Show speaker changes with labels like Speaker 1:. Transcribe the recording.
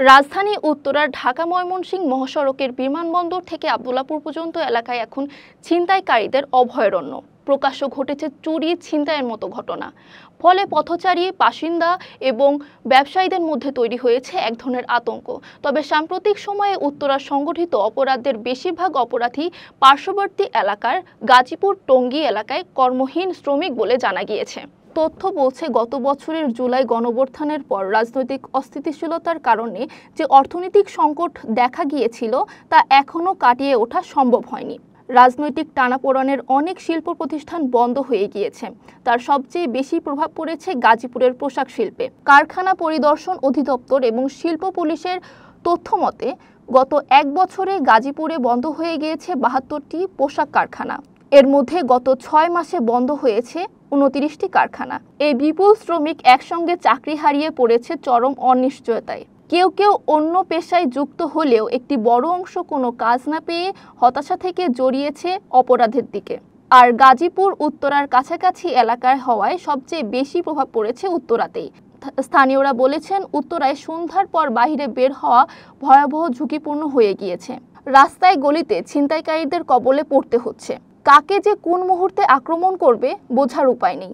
Speaker 1: রাজধানী উত্তরার ঢাকা ময়মনসিংহ মহাসড়কের বিমানবন্দর থেকে আব্দুল্লাহপুর পর্যন্ত এলাকায় এখন ছিনতাইকারীদের অভয়ারণ্য। প্রকাশ্য ঘটেছে চুরি ছিনতাইয়ের মতো ঘটনা। ফলে পথচারী, বাসিন্দা এবং ব্যবসায়ীদের মধ্যে তৈরি হয়েছে এক ধরনের আতঙ্ক। তবে সাম্প্রতিক সময়ে উত্তরার সংগঠিত অপরাধের বেশিরভাগ অপরাধী পার্শ্ববর্তী এলাকার গাজীপুর টঙ্গী এলাকায় কর্মহীন শ্রমিক বলে জানা গিয়েছে। তথ্য বলছে, গত বছরের জুলাই গণঅভ্যুত্থানের পর রাজনৈতিক অস্থিতিশীলতার কারণে যে অর্থনৈতিক সংকট দেখা গিয়েছিল তা এখনও কাটিয়ে ওঠা সম্ভব হয়নি। রাজনৈতিক টানাপোড়েনের অনেক শিল্প প্রতিষ্ঠান বন্ধ হয়ে গিয়েছে। তার সবচেয়ে বেশি প্রভাব পড়েছে গাজীপুরের পোশাক শিল্পে। কারখানা পরিদর্শন অধিদপ্তর এবং শিল্প পুলিশের তথ্য মতে গত এক বছরে গাজীপুরে বন্ধ হয়ে গিয়েছে ৭২টি পোশাক কারখানা। এর মধ্যে গত ৬ মাসে বন্ধ হয়েছে ২৯টি কারখানা। এই বিপুল শ্রমিক একসঙ্গে চাকরি হারিয়ে পড়েছে চরম অনিশ্চয়তায়। কেউ কেউ অন্য পেশায় যুক্ত হলেও একটি বড় অংশ কোনো কাজ না পেয়ে হতাশা থেকে জড়িয়েছে অপরাধের দিকে। আর গাজীপুর উত্তরার কাছাকাছি এলাকায় হওয়ায় সবচেয়ে বেশি প্রভাব পড়েছে উত্তরাতেই। স্থানীয়রা বলেছেন, উত্তরায় সন্ধ্যার পর বাইরে বের হওয়া ভয়াবহ ঝুঁকিপূর্ণ হয়ে গিয়েছে। রাস্তায় গলিতে ছিনতাইকারীদের কবলে পড়তে হচ্ছে। কাকে যে কোন মুহূর্তে আক্রমণ করবে বোঝার উপায় নেই।